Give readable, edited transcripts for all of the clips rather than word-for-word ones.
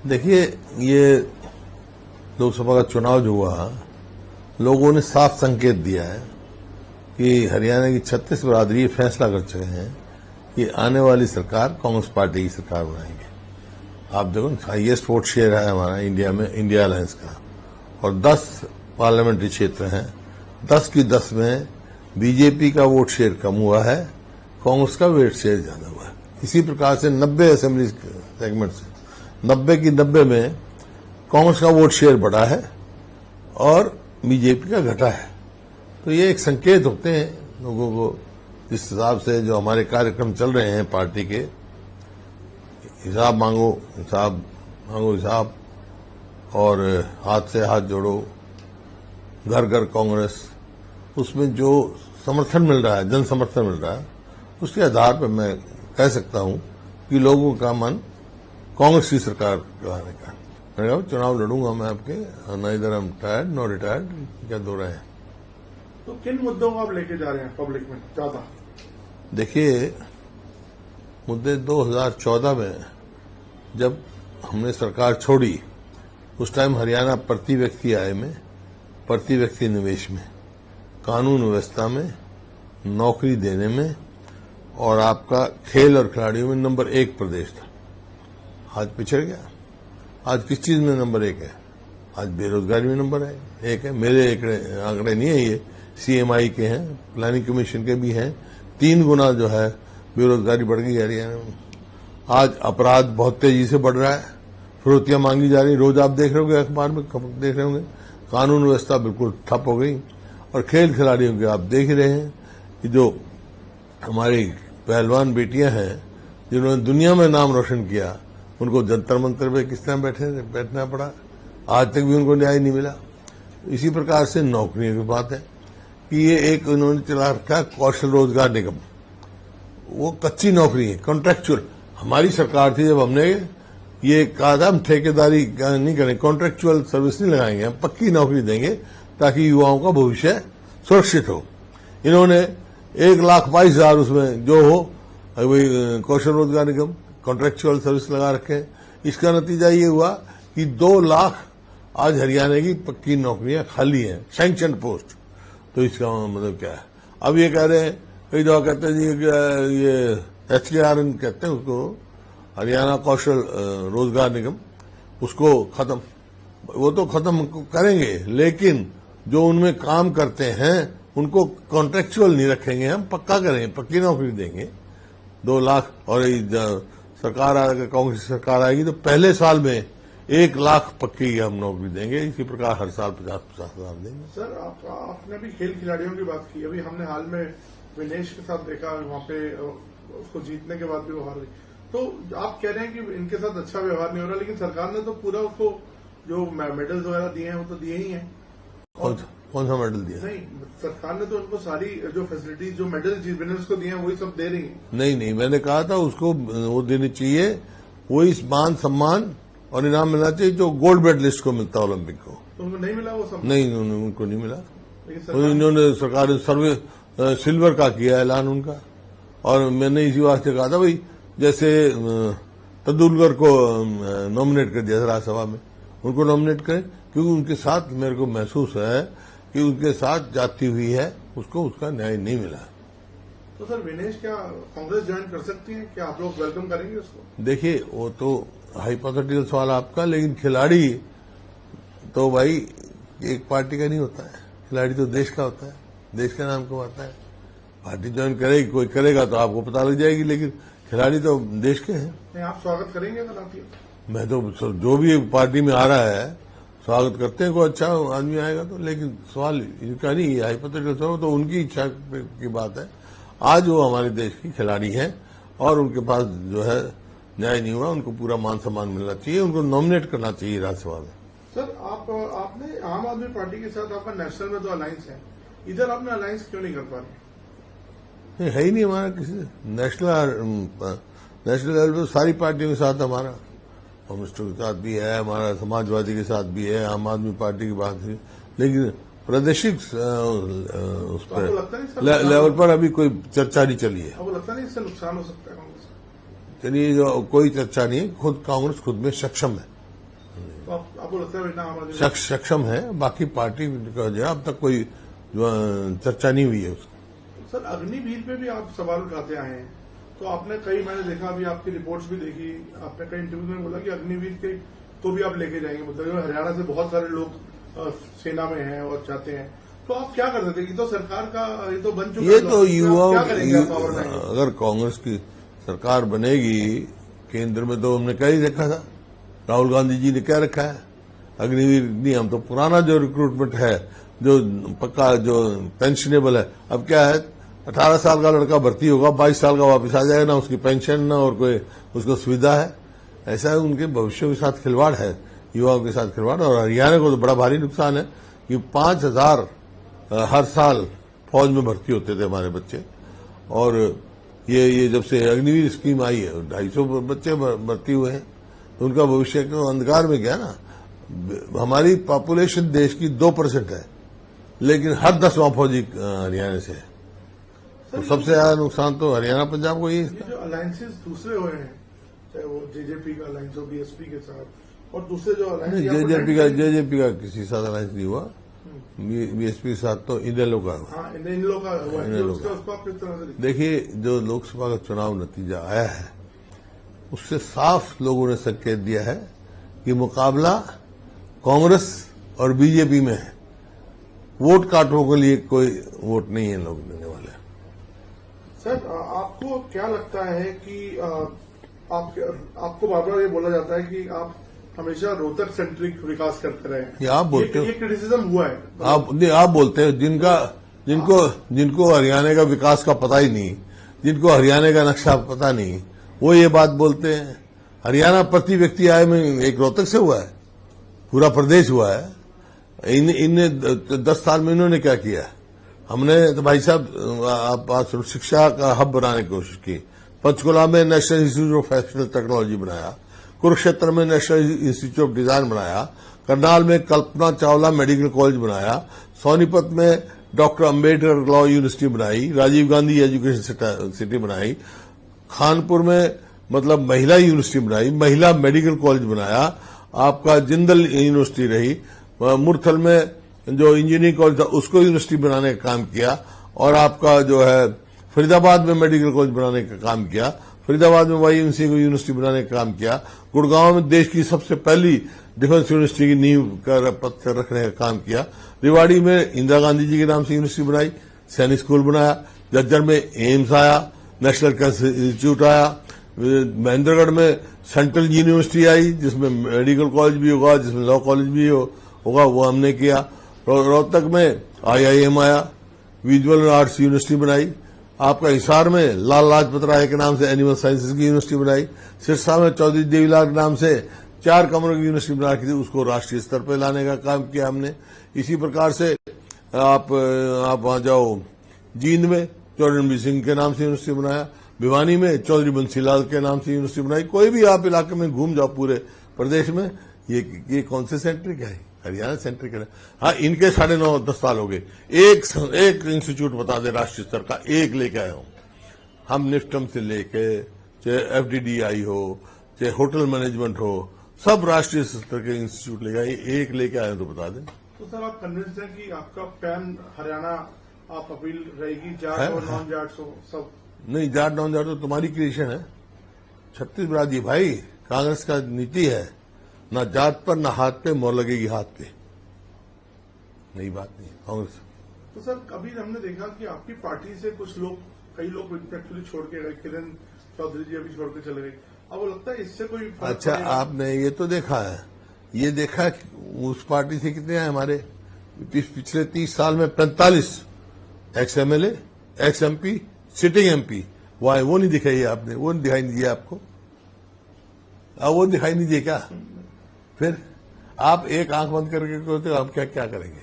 देखिए, ये लोकसभा का चुनाव जो हुआ, लोगों ने साफ संकेत दिया है कि हरियाणा की 36 बिरादरी ये फैसला कर चुके हैं कि आने वाली सरकार कांग्रेस पार्टी की सरकार बनाएंगे। आप देखो, हाईएस्ट वोट शेयर है हमारा इंडिया में, इंडिया अलायंस का, और 10 पार्लियामेंट्री क्षेत्र हैं। 10 की 10 में बीजेपी का वोट शेयर कम हुआ है, कांग्रेस का वोट शेयर ज्यादा हुआ है। इसी प्रकार से 90 असेंबली सेगमेंट से 90 की 90 में कांग्रेस का वोट शेयर बढ़ा है और बीजेपी का घटा है। तो ये एक संकेत होते हैं लोगों को, जिस हिसाब से जो हमारे कार्यक्रम चल रहे हैं पार्टी के, हिसाब मांगो हिसाब, और हाथ से हाथ जोड़ो, घर घर कांग्रेस, उसमें जो समर्थन मिल रहा है, जन समर्थन मिल रहा है, उसके आधार पर मैं कह सकता हूं कि लोगों का मन कांग्रेस की सरकार कराने का। मैंने कहा चुनाव लड़ूंगा मैं आपके, ना इधर हम टायर्ड नो रिटायर्ड, क्या दो रहे हैं। तो किन मुद्दों को आप लेके जा रहे हैं पब्लिक में ज्यादा? देखिए, मुद्दे 2014 में जब हमने सरकार छोड़ी, उस टाइम हरियाणा प्रति व्यक्ति आय में, प्रति व्यक्ति निवेश में, कानून व्यवस्था में, नौकरी देने में और आपका खेल और खिलाड़ियों में नंबर 1 प्रदेश था। आज पिछड़ गया। आज किस चीज में नंबर 1 है? आज बेरोजगारी में नंबर 1 है। मेरे आंकड़े नहीं है, ये सीएमआई के हैं, प्लानिंग कमीशन के भी हैं। 3 गुना जो है बेरोजगारी बढ़ गई हरियाणा में। आज अपराध बहुत तेजी से बढ़ रहा है, फिरौतियां मांगी जा रही, रोज आप देख रहे होंगे, अखबार में देख रहे होंगे। कानून व्यवस्था बिल्कुल ठप हो गई। और खेल खिलाड़ियों के आप देख ही रहे हैं कि जो हमारी पहलवान बेटियां हैं, जिन्होंने दुनिया में नाम रोशन किया, उनको जंतर मंतर पे किस तरह बैठना पड़ा, आज तक भी उनको न्याय नहीं मिला। इसी प्रकार से नौकरियों की बात है कि ये एक उन्होंने चला रखा कौशल रोजगार निगम, वो कच्ची नौकरी है, कॉन्ट्रेक्चुअल। हमारी सरकार थी जब हमने ये कहा था हम ठेकेदारी नहीं करेंगे, कॉन्ट्रेक्चुअल सर्विस नहीं लगाएंगे, हम पक्की नौकरी देंगे ताकि युवाओं का भविष्य सुरक्षित हो। इन्होंने 1,22,000 उसमें जो हो वही कौशल रोजगार निगम कॉन्ट्रेक्चुअल सर्विस लगा रखे। इसका नतीजा ये हुआ कि 2 लाख आज हरियाणा की पक्की नौकरियां खाली हैं, सैंक्शन पोस्ट। तो इसका मतलब क्या है? अब ये कह रहे हैं, कई दफा कहते हैं जी ये HKR कहते हैं उसको, हरियाणा कौशल रोजगार निगम, उसको खत्म, वो तो खत्म करेंगे, लेकिन जो उनमें काम करते हैं उनको कॉन्ट्रेक्चुअल नहीं रखेंगे, हम पक्का करेंगे, पक्की नौकरी देंगे। 2 लाख, और सरकार कांग्रेस सरकार आएगी तो पहले साल में 1 लाख पक्की हम नौकरी देंगे। इसी प्रकार हर साल 50-50 हजार देंगे। सर, आपने भी खेल खिलाड़ियों की बात की, अभी हमने हाल में विनेश के साथ देखा, वहां पे उसको जीतने के बाद भी वो हार गई। तो आप कह रहे हैं कि इनके साथ अच्छा व्यवहार नहीं हो रहा, लेकिन सरकार ने तो पूरा उसको जो मेडल्स वगैरह दिए हैं वो तो दिए ही हैं। कौन सा मेडल दिया? नहीं, सरकार ने तो उनको सारी जो फैसिलिटीज, जो मेडल विनर्स को दिए हैं, वही सब दे रही है। नहीं, मैंने कहा था उसको वो देनी चाहिए, वही मान सम्मान और इनाम मिलना चाहिए जो गोल्ड मेडलिस्ट को मिलता है ओलंपिक को। तो उनको नहीं मिला वो सम्मान? नहीं, उनको नहीं मिला। इन्होंने सरकार ने सर्वे सिल्वर का किया ऐलान उनका। और मैंने इसी वास्ते कहा था भाई, जैसे तेंदुलकर को नॉमिनेट कर दिया राज्यसभा में, उनको नॉमिनेट करें, क्योंकि उनके साथ मेरे को महसूस है कि उनके साथ जाती हुई है, उसको उसका न्याय नहीं मिला। तो सर, विनेश क्या कांग्रेस ज्वाइन कर सकती है? क्या आप लोग वेलकम करेंगे उसको? देखिए, वो तो हाइपोथेटिकल सवाल आपका, लेकिन खिलाड़ी तो भाई एक पार्टी का नहीं होता है, खिलाड़ी तो देश का होता है, देश का नाम कमाता है। पार्टी ज्वाइन करेगी, कोई करेगा तो आपको पता लग जाएगी, लेकिन खिलाड़ी तो देश के हैं। नहीं, आप स्वागत करेंगे अगर आप? मैं तो जो भी पार्टी में आ रहा है स्वागत करते हैं, कोई अच्छा आदमी आएगा तो, लेकिन सवाल इनका नहीं है, हाइपोथेटिकल सवाल तो उनकी इच्छा की बात है। आज वो हमारे देश की खिलाड़ी हैं और उनके पास जो है न्याय नहीं हुआ, उनको पूरा मान सम्मान मिलना चाहिए, उनको नॉमिनेट करना चाहिए राज्यसभा में। सर, आपने आम आदमी पार्टी के साथ आपका नेशनल में तो अलायंस है, इधर आपने अलायंस क्यों नहीं कर पा रहे? है ही नहीं हमारा किसी नेशनल लेवल पर सारी पार्टियों के साथ हमारा, कम्युनिस्टों के साथ भी है, हमारा समाजवादी के साथ भी है, आम आदमी पार्टी की बात है, लेकिन प्रादेशिक उस पर लेवल पर अभी कोई चर्चा नहीं चली है। आपको लगता नहीं इससे नुकसान हो सकता है कांग्रेस? चलिए, जो कोई चर्चा नहीं है, खुद कांग्रेस खुद में सक्षम है। आपको लगता है ना आम आदमी सक्षम है। बाकी पार्टी का जो है अब तक कोई चर्चा नहीं हुई है उसकी। सर अग्निवीर पे भी आप सवाल उठाते आए हैं, तो आपने मैंने देखा अभी आपकी रिपोर्ट्स भी देखी, आपने कई इंटरव्यू में बोला कि अग्निवीर के को भी आप लेके जाएंगे, मतलब हरियाणा से बहुत सारे लोग सेना में हैं और चाहते हैं, तो आप क्या कर सकते हैं? ये तो सरकार का ये तो बन चुका है, ये तो युवाओं पावर में अगर कांग्रेस की सरकार बनेगी केंद्र में, तो हमने क्या ही रखा था, राहुल गांधी जी ने क्या रखा है अग्निवीर नियम, तो पुराना जो रिक्रूटमेंट है जो पक्का जो पेंशनेबल है, अब क्या है 18 साल का लड़का भर्ती होगा, 22 साल का वापस आ जाएगा, ना उसकी पेंशन ना और कोई उसको सुविधा है। ऐसा है, उनके भविष्य के साथ खिलवाड़ है, युवाओं के साथ खिलवाड़। और हरियाणा को तो बड़ा भारी नुकसान है कि 5,000 हर साल फौज में भर्ती होते थे हमारे बच्चे, और ये जब से अग्निवीर स्कीम आई है 250 बच्चे भर्ती हुए हैं, तो उनका भविष्य तो अंधकार में गया ना। हमारी पॉपुलेशन देश की 2% है, लेकिन हर 10वां फौजी हरियाणा से है, तो सबसे ज्यादा नुकसान तो हरियाणा पंजाब को ही है। ये जो अलायंसेस दूसरे हुए हैं, चाहे वो जेजेपी का अलायंस हो बीएसपी के साथ, और दूसरे जो अलायंस जेजेपी का किसी साथ अलायंस नहीं हुआ, बीएसपी के साथ तो इनेलो का हुआ। इन लोगों का हुआ है, उसको आप किस तरह से देखिए, जो लोकसभा का चुनाव नतीजा आया है उससे साफ लोगों ने संकेत दिया है कि मुकाबला कांग्रेस और बीजेपी में है। वोट काटने के लिए कोई वोट नहीं है लोग देने वाले। सर आपको क्या लगता है कि आपको बार बार ये बोला जाता है कि आप हमेशा रोहतक सेंट्रिक विकास करते रहे, ये आप बोलते हो, ये क्रिटिसिज्म हुआ है। आप बोलते हो, जिनको हरियाणा का विकास का पता ही नहीं, जिनको हरियाणा का नक्शा पता नहीं, वो ये बात बोलते हैं। हरियाणा प्रति व्यक्ति आय में एक रोहतक से हुआ है, पूरा प्रदेश हुआ है। इनने 10 साल में इन्होंने क्या किया? हमने तो भाई साहब आप शिक्षा का हब बनाने की कोशिश की। पंचकुला में नेशनल इंस्टीट्यूट ऑफ फैशनल टेक्नोलॉजी बनाया, कुरुक्षेत्र में नेशनल इंस्टीट्यूट ऑफ डिजाइन बनाया, करनाल में कल्पना चावला मेडिकल कॉलेज बनाया, सोनीपत में डॉक्टर अंबेडकर लॉ यूनिवर्सिटी बनाई, राजीव गांधी एजुकेशन सिटी बनाई, खानपुर में मतलब महिला यूनिवर्सिटी बनाई, महिला मेडिकल कॉलेज बनाया, आपका जिंदल यूनिवर्सिटी रही, मुरथल में जो इंजीनियरिंग कॉलेज था उसको यूनिवर्सिटी बनाने का काम किया, और आपका जो है फरीदाबाद में मेडिकल कॉलेज बनाने का काम किया, फरीदाबाद में वाईएमसीए को यूनिवर्सिटी बनाने का काम किया, गुड़गांव में देश की सबसे पहली डिफेंस यूनिवर्सिटी की नींव का पत्थर रखने का काम किया, रेवाड़ी में इंदिरा गांधी जी के नाम से यूनिवर्सिटी बनाई, सैनिक स्कूल बनाया, जज्जर में एम्स आया, नेशनल कैंसर इंस्टीट्यूट आया, महेंद्रगढ़ में सेंट्रल यूनिवर्सिटी आई जिसमें मेडिकल कॉलेज भी होगा, जिसमें लॉ कॉलेज भी होगा, वो हमने किया। रोहतक में आईआईएम आया, विजुअल आर्ट्स यूनिवर्सिटी बनाई, आपका हिसार में लाल लाजपत राय के नाम से एनिमल साइंसेज की यूनिवर्सिटी बनाई, सिरसा में चौधरी देवीलाल के नाम से 4 कमरों की यूनिवर्सिटी बना के उसको राष्ट्रीय स्तर पर लाने का काम किया हमने। इसी प्रकार से आप वहां जाओ, जींद में चौधरी रणबीर सिंह के नाम से यूनिवर्सिटी बनाया, भिवानी में चौधरी बंसीलाल के नाम से यूनिवर्सिटी बनाई। कोई भी आप इलाके में घूम जाओ पूरे प्रदेश में, ये कौन से सेंट्रिक है? हरियाणा सेंट्रिक है। हाँ, इनके 9.5-10 साल हो गए, एक इंस्टीट्यूट बता दे राष्ट्रीय स्तर का, एक लेके आए हो हम। निफ्टम से लेके चाहे एफडीडीआई हो, चाहे होटल मैनेजमेंट हो, सब राष्ट्रीय स्तर के इंस्टीट्यूट लेके आए, एक लेके आए तो बता दें। तो सर आप कन्विंस हैं कि आपका पैन हरियाणा आप अपील रहेगी, जाट और नॉन जाट सब? नहीं, जाट नॉन जाट तो तुम्हारी क्रिएशन है, छत्तीसगढ़ जी भाई, कांग्रेस का नीति है, ना जात पर ना हाथ पे मोहर लगेगी हाथ पे, नई बात नहीं कांग्रेस। तो सर कभी हमने देखा कि आपकी पार्टी से कई लोग एक्चुअली छोड़ के गए, किरण चौधरी जी अभी छोड़ के चले गए, अब वो लगता है इससे कोई अच्छा, आपने ये तो देखा है, ये देखा कि उस पार्टी से कितने हैं हमारे पिछले 30 साल में 45 ex MLA, x MP, sitting MP, वो नहीं दिखाई आपने, वो दिखाई नहीं दिया आपको, वो दिखाई नहीं दिए क्या? फिर आप एक आंख बंद करके कहते हो आप क्या क्या करेंगे?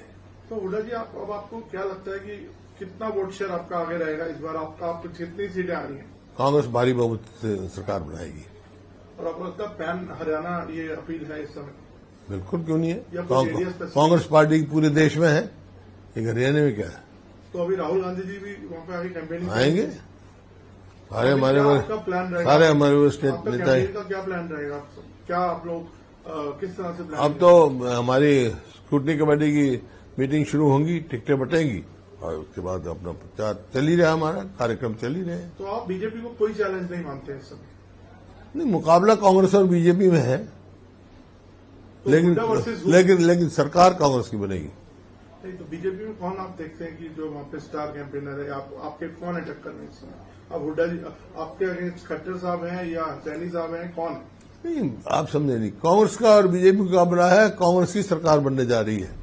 तो हुड्डा जी अब आपको क्या लगता है कि कितना वोट शेयर आपका आगे रहेगा इस बार? आपको कितनी सीटें आ रही हैं? कांग्रेस भारी बहुमत से सरकार बनाएगी। और आपको लगता है पैन हरियाणा ये अपील है इस समय? बिल्कुल, क्यों नहीं है? या कांग्रेस पार्टी पूरे देश में है, एक हरियाणा में क्या है? तो अभी राहुल गांधी जी भी वहां पे आगे कैंपेनिंग आएंगे, सारे हमारे प्लान रहेगा, सारे हमारे स्टेट नेता का क्या प्लान रहेगा? क्या आप लोग किस तरह से अब तो हमारी स्क्रूटनी कमेटी की मीटिंग शुरू होंगी, टिकटें बटेंगी और उसके बाद अपना प्रचार चल ही रहा, हमारा कार्यक्रम चल ही रहे। तो आप बीजेपी को कोई चैलेंज नहीं मानते इस समय? नहीं, मुकाबला कांग्रेस और बीजेपी में है, तो लेकिन सरकार कांग्रेस की बनेगी। नहीं, तो बीजेपी में कौन आप देखते हैं कि जो वहाँ पे स्टार कैंपेनर है, आपके कौन है टक्कर में इस समय? अब हुड्डा जी आपके अगेंस्ट खट्टर साहब हैं या सैनी साहब हैं, कौन है? नहीं, आप समझे नहीं, कांग्रेस का और बीजेपी का बना है, कांग्रेस की सरकार बनने जा रही है।